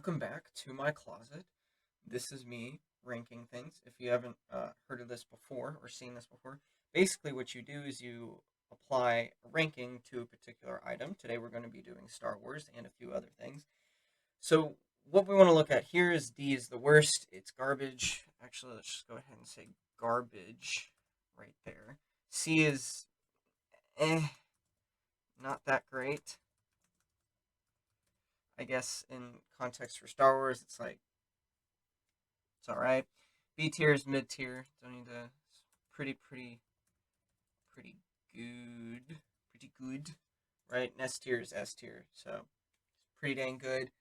welcome back to my closet. This is me ranking things. If you haven't heard of this before or seen this before, basically what you do is you apply a ranking to a particular item. Today we're going to be doing Star Wars and a few other things. So what we want to look at here is D is the worst. It's garbage. Actually, let's just go ahead and say garbage right there. C is not that great. I guess in context for Star Wars, it's like it's all right. B tier is mid tier. Don't need to. Pretty good. Pretty good, right? And S tier is S tier, so pretty dang good.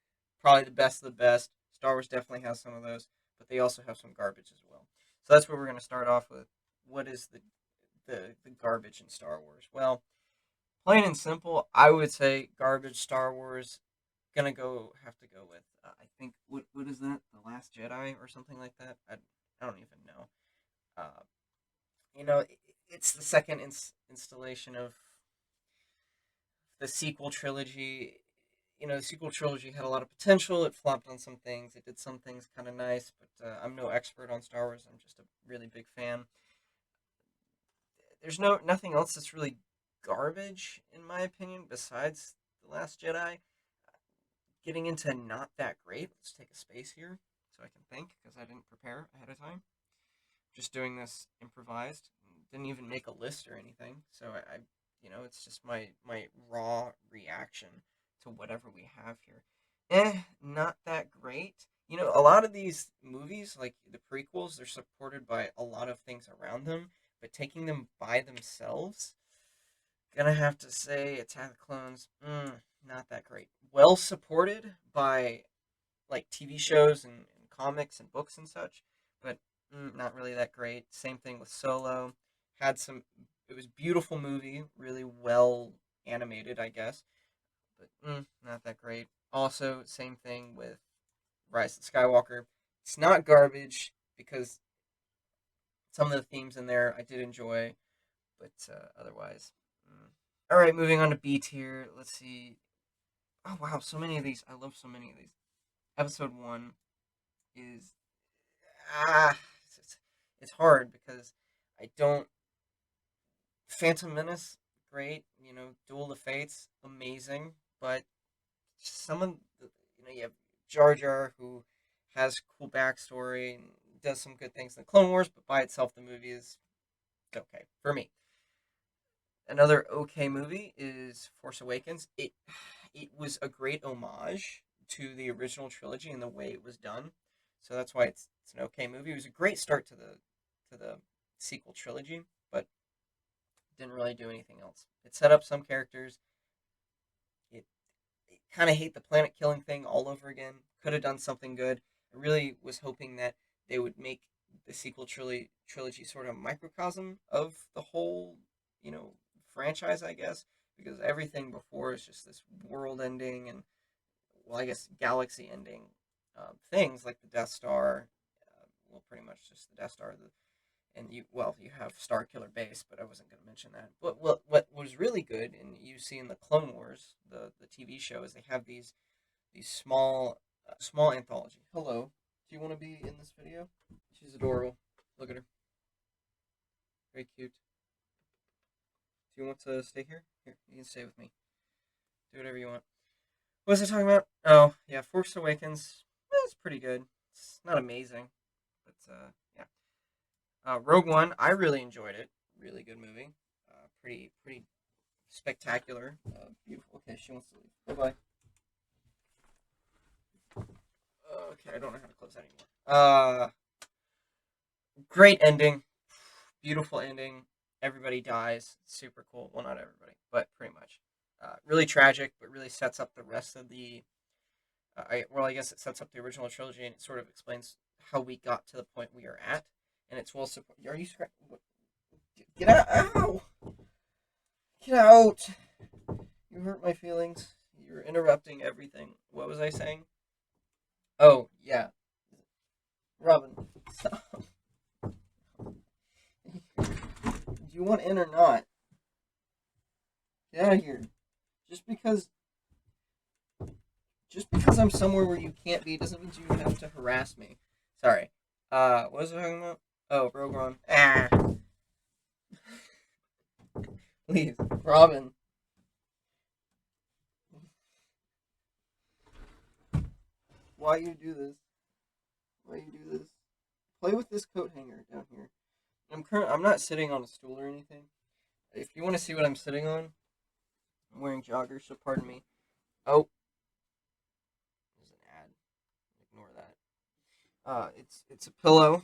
Probably the best of the best. Star Wars definitely has some of those, but they also have some garbage as well. So that's where we're going to start off with. What is the garbage in Star Wars? Well, plain and simple, I would say garbage Star Wars. Gonna have to go with I think what is that, the Last Jedi or something like that. I don't even know. Uh, it's the second installation of the sequel trilogy. The sequel trilogy had a lot of potential. It flopped on some things. It did some things kind of nice, but I'm no expert on Star Wars. I'm just a really big fan. There's nothing else that's really garbage in my opinion besides the Last Jedi. Getting into not that great. Let's take a space here so I can think because I didn't prepare ahead of time. Just doing this improvised. Didn't even make a list or anything. So it's just my raw reaction to whatever we have here. Not that great. A lot of these movies, like the prequels, they're supported by a lot of things around them, but taking them by themselves, gonna have to say Attack of the Clones, not that great. Well supported by like TV shows and comics and books and such, but not really that great. Same thing with Solo. It was a beautiful movie, really well animated, I guess, but not that great. Also, same thing with Rise of Skywalker. It's not garbage because some of the themes in there I did enjoy, but otherwise. All right, moving on to B tier. Let's see. Oh wow, so many of these. I love so many of these. Episode 1 is ah, it's, it's hard because I don't. Phantom Menace, great. Duel of the Fates, amazing. But some of you have Jar Jar who has cool backstory and does some good things in the Clone Wars, but by itself the movie is okay for me. Another okay movie is Force Awakens. It was a great homage to the original trilogy and the way it was done. So that's why it's an okay movie. It was a great start to the sequel trilogy, but didn't really do anything else. It set up some characters. It kind of hate the planet killing thing all over again. Could have done something good. I really was hoping that they would make the sequel trilogy sort of a microcosm of the whole, franchise, I guess, because everything before is just this world ending and, well, I guess galaxy ending things like the Death Star. Well, pretty much just the Death Star. And you have Star Killer Base, but I wasn't going to mention that. But what was really good, and you see in the Clone Wars, the TV show, is they have these small anthology. Hello, do you want to be in this video? She's adorable. Look at her, very cute. Do you want to stay here? Here, you can stay with me. Do whatever you want. What was I talking about? Oh yeah, Force Awakens. It's pretty good. It's not amazing, but yeah. Rogue One, I really enjoyed it. Really good movie. Pretty spectacular. Beautiful. Okay, she wants to leave. Bye bye. Okay, I don't know how to close that anymore. Great ending. Beautiful ending. Everybody dies. Super cool. Well, not everybody, but pretty much. Really tragic, but really sets up the rest of the. I guess it sets up the original trilogy, and it sort of explains how we got to the point we are at. And it's well supported. Are you scratching? Get out! Ow! Get out! You hurt my feelings. You're interrupting everything. What was I saying? Oh, yeah. Robin, stop. Do you want in or not? Get out of here. Just Just because I'm somewhere where you can't be doesn't mean you have to harass me. Sorry. What was I talking about? Oh, Rogue One. Ah, please, Robin. Why you do this? Why you do this? Play with this coat hanger down here. I'm not sitting on a stool or anything. If you want to see what I'm sitting on, I'm wearing joggers, so pardon me. Oh, there's an ad. Ignore that. It's a pillow.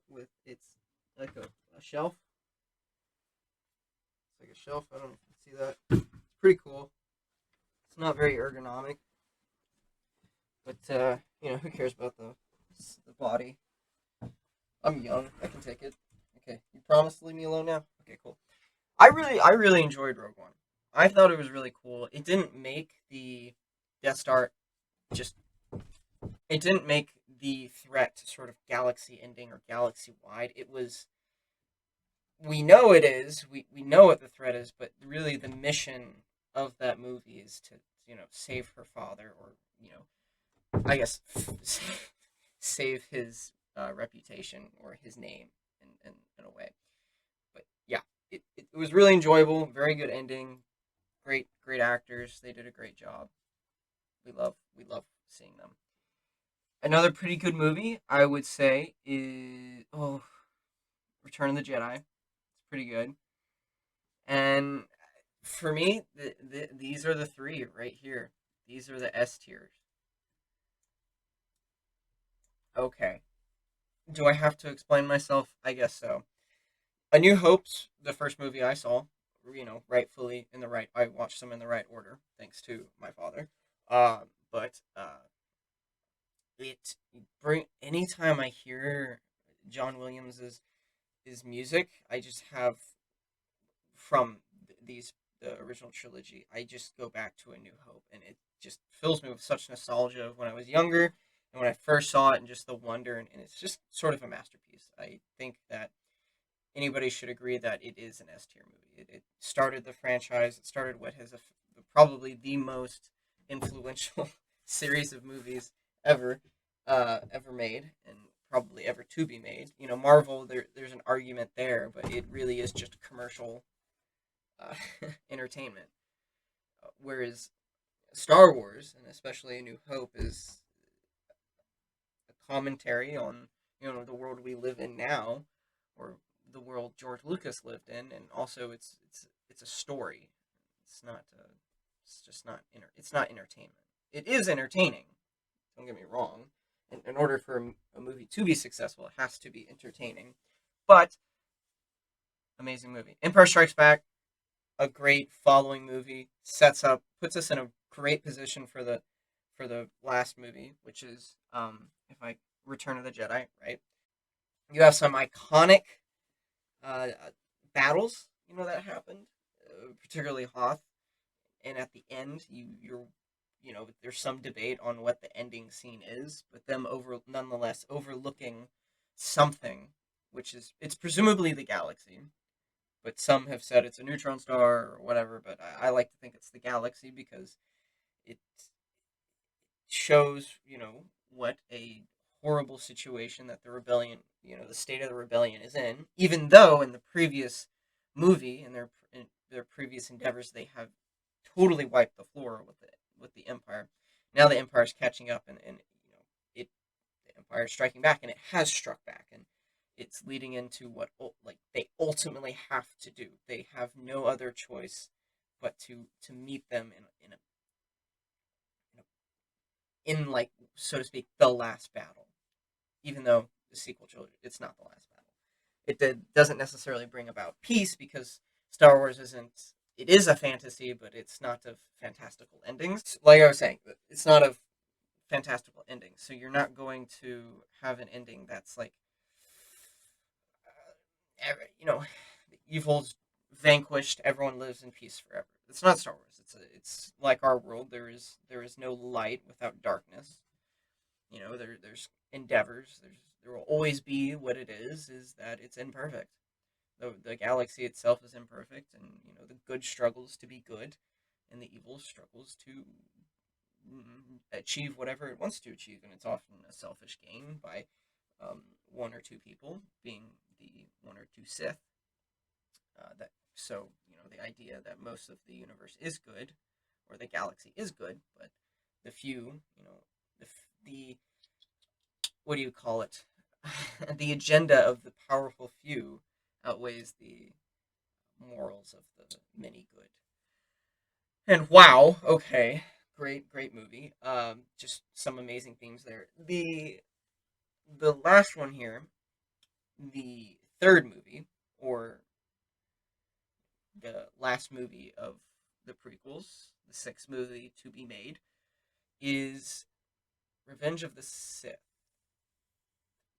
With it's like a shelf. It's like a shelf. I don't know if you can see that. It's pretty cool. It's not very ergonomic, but who cares about the body? I'm young. I can take it. Okay, you promise to leave me alone now? Okay, cool. I really enjoyed Rogue One. I thought it was really cool. It didn't make the Death Star just. It didn't make the threat sort of galaxy ending or galaxy wide. It was. We know it is. We know what the threat is, but really the mission of that movie is to save her father, or I guess save his reputation or his name in a way. But yeah, it was really enjoyable. Very good ending. Great actors. They did a great job. We love seeing them. Another pretty good movie I would say is Return of the Jedi. It's pretty good. And for me, these are the three right here. These are the S tiers. Okay. Do I have to explain myself? I guess so. A New Hope's the first movie I saw. Rightfully in the right. I watched them in the right order, thanks to my father. But it bring anytime I hear John Williams's his music, I just have from these the original trilogy. I just go back to A New Hope, and it just fills me with such nostalgia of when I was younger and when I first saw it, and just the wonder, and it's just sort of a masterpiece. I think that anybody should agree that it is an S tier movie. It started the franchise. It started what has probably the most influential series of movies ever, ever made, and probably ever to be made. Marvel. There's an argument there, but it really is just commercial uh, entertainment. Whereas Star Wars, and especially A New Hope, is a commentary on the world we live in now, or the world George Lucas lived in, and also it's a story. It's not. It's just not. It's not entertainment. It is entertaining. Don't get me wrong. In order for a movie to be successful, it has to be entertaining. But amazing movie. Empire Strikes Back, a great following movie, puts us in a great position for the last movie, which is if I Return of the Jedi, right? You have some iconic uh, battles, that happened, particularly Hoth, and at the end, there's some debate on what the ending scene is, but them nonetheless overlooking something, which is it's presumably the galaxy, but some have said it's a neutron star or whatever. But I like to think it's the galaxy because it shows, what a horrible situation that the rebellion, the state of the rebellion is in. Even though in the previous movie, in their previous endeavors, they have totally wiped the floor with the Empire. Now the Empire is catching up, and it the Empire is striking back, and it has struck back, and it's leading into what like they ultimately have to do. They have no other choice but to meet them in like, so to speak, the last battle. Even though the sequel trilogy, it's not the last battle. Doesn't necessarily bring about peace because Star Wars isn't. It is a fantasy, but it's not of fantastical endings. Like I was saying, it's not of fantastical endings. So you're not going to have an ending that's like, evil's vanquished, everyone lives in peace forever. It's not Star Wars. It's like our world. There is no light without darkness. There's endeavors. There will always be what it is that it's imperfect. The galaxy itself is imperfect, and the good struggles to be good, and the evil struggles to achieve whatever it wants to achieve, and it's often a selfish gain by one or two people, being the one or two Sith. That so the idea that most of the universe is good, or the galaxy is good, but the few, the what do you call it? The agenda of the powerful few outweighs the morals of the many good. And wow, okay, great movie. Just some amazing themes there. The last one here, the third movie, or the last movie of the prequels, the sixth movie to be made, is Revenge of the Sith.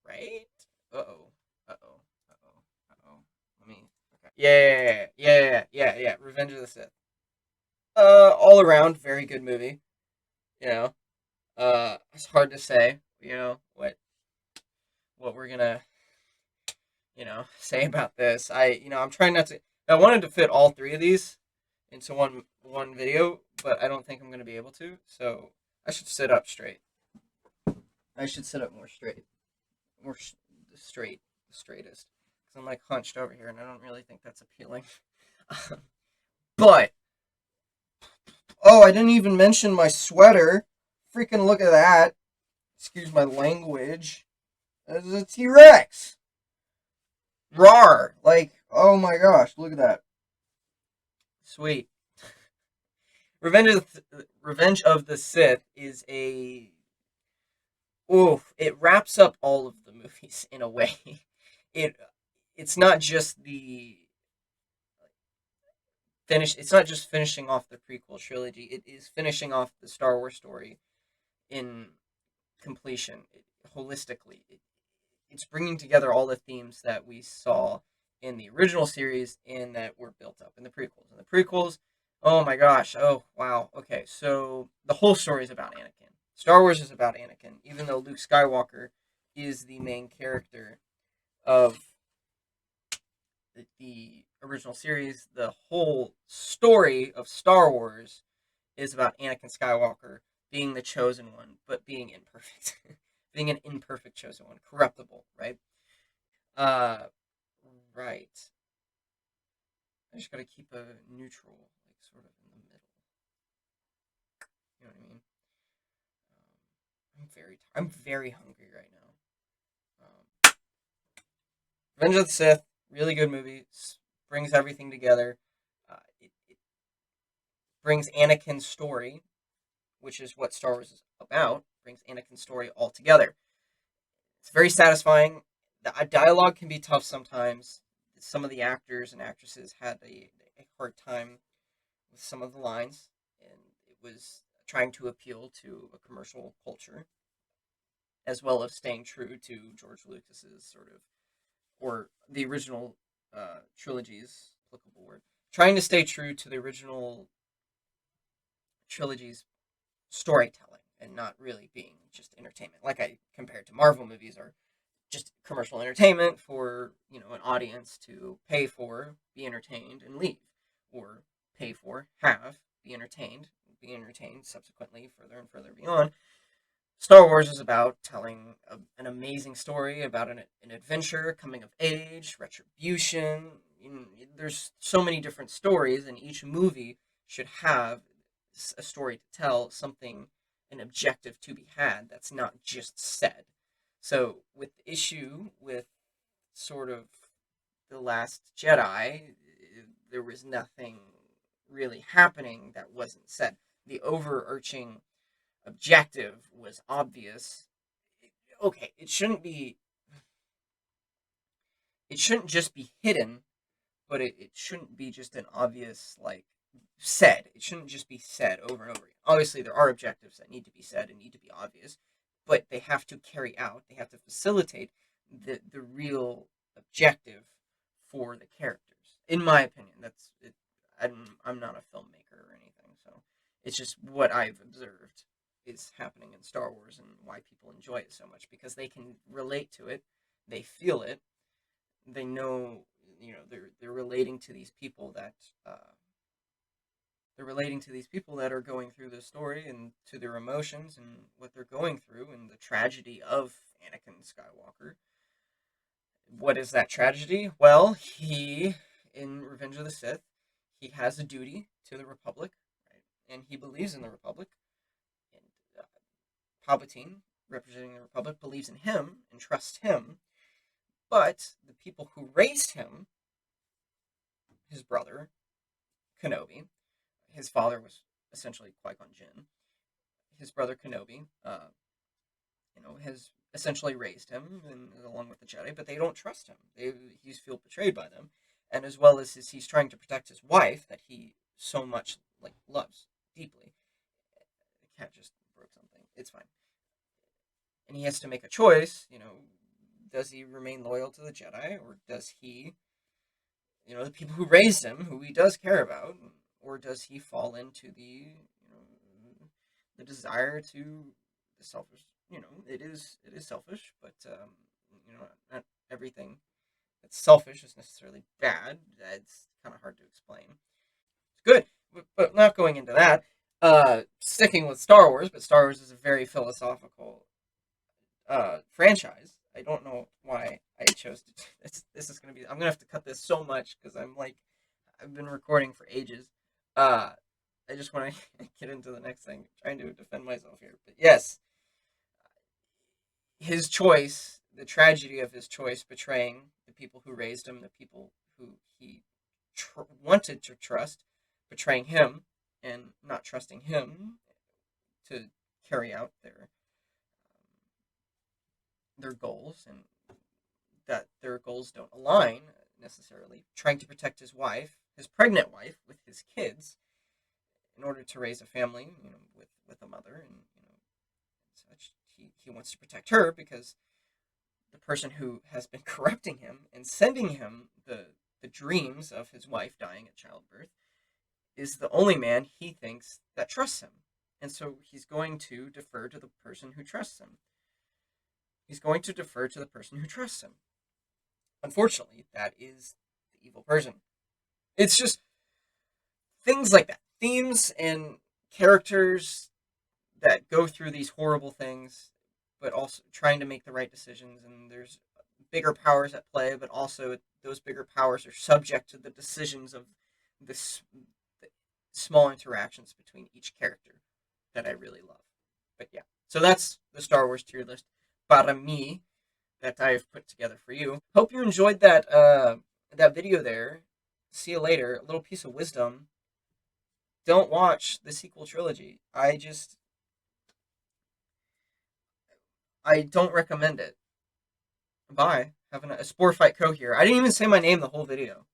Right? Uh oh. Uh oh. Uh oh. Uh oh. Let me. Okay. Yeah. Revenge of the Sith. All around very good movie. You know, it's hard to say. What we're gonna say about this. I'm trying not to. I wanted to fit all three of these into one video, but I don't think I'm gonna be able to. So I should sit up straight. I should sit up more straight, more straight, the straightest. Because I'm like hunched over here, and I don't really think that's appealing. But oh, I didn't even mention my sweater. Freaking look at that. Excuse my language. It's a T-Rex. Rawr! Like, oh my gosh, look at that. Sweet. Revenge of the Sith is a it wraps up all of the movies in a way. It it's not just the finish. It's not just finishing off the prequel trilogy. It is finishing off the Star Wars story in completion, holistically. It's bringing together all the themes that we saw in the original series and that were built up in the prequels. And the prequels, oh my gosh, oh wow, okay, so the whole story is about Anakin. Star Wars is about Anakin, even though Luke Skywalker is the main character of the original series. The whole story of Star Wars is about Anakin Skywalker being the chosen one, but being imperfect, being an imperfect chosen one, corruptible, right? Uh, right. I just gotta keep a neutral, like sort of in the middle. You know what I mean? I'm very hungry right now. Revenge of the Sith, really good movie. Brings everything together. It brings Anakin's story, which is what Star Wars is about. Brings Anakin's story all together. It's very satisfying. The dialogue can be tough sometimes. Some of the actors and actresses had a hard time with some of the lines, and it was trying to appeal to a commercial culture, as well as staying true to George Lucas's sort of, or the original trilogy's applicable word, trying to stay true to the original trilogy's storytelling and not really being just entertainment, like I compared to Marvel movies or just commercial entertainment for an audience to pay for, be entertained, and leave, or pay for, have, be entertained subsequently, further and further beyond. Star Wars is about telling an amazing story about an adventure, coming of age, retribution. There's so many different stories, and each movie should have a story to tell, something, an objective to be had that's not just said. So, with the issue with sort of The Last Jedi, there was nothing really happening that wasn't said. The overarching objective was obvious. Okay, it shouldn't just be hidden, but it shouldn't be just an obvious, like, said. It shouldn't just be said over and over again. Obviously, there are objectives that need to be said and need to be obvious, but they have to carry out, they have to facilitate the real objective for the characters. In my opinion, that's it. I'm not a filmmaker or anything, so it's just what I've observed is happening in Star Wars and why people enjoy it so much, because they can relate to it, they feel it, they know, they're relating to these people that They're relating to these people that are going through this story and to their emotions and what they're going through and the tragedy of Anakin Skywalker. What is that tragedy? Well, in Revenge of the Sith, he has a duty to the Republic, right? And he believes in the Republic. And Palpatine, representing the Republic, believes in him and trusts him. But the people who raised him, his brother, Kenobi, his father was essentially Qui-Gon Jinn. His brother Kenobi, has essentially raised him and along with the Jedi, but they don't trust him. He's feel betrayed by them, and as well as he's trying to protect his wife that he so much loves deeply. The cat just broke something. It's fine, and he has to make a choice. Does he remain loyal to the Jedi, or does he, the people who raised him, who he does care about, or does he fall into the desire to the selfish? It is selfish, but not everything that's selfish is necessarily bad. It's kind of hard to explain. It's good, but not going into that. Sticking with Star Wars, but Star Wars is a very philosophical franchise. I don't know why I chose to. This is gonna be. I'm gonna have to cut this so much because I've been recording for ages. I just want to get into the next thing, trying to defend myself here. But yes, his choice, the tragedy of his choice, betraying the people who raised him, the people who he wanted to trust, betraying him and not trusting him to carry out their goals, and that their goals don't align necessarily. Trying to protect his wife, his pregnant wife, with his kids, in order to raise a family, with a mother and such. He wants to protect her because the person who has been corrupting him and sending him the dreams of his wife dying at childbirth is the only man he thinks that trusts him. And so he's going to defer to the person who trusts him. He's going to defer to the person who trusts him. Unfortunately, that is the evil person. It's just things like that. Themes and characters that go through these horrible things, but also trying to make the right decisions. And there's bigger powers at play, but also those bigger powers are subject to the decisions of this the small interactions between each character that I really love. But yeah, so that's the Star Wars tier list para me that I've put together for you. Hope you enjoyed that video there. See you later. A little piece of wisdom. Don't watch the sequel trilogy. I don't recommend it. Bye. Having a Spore Fight Co here. I didn't even say my name the whole video.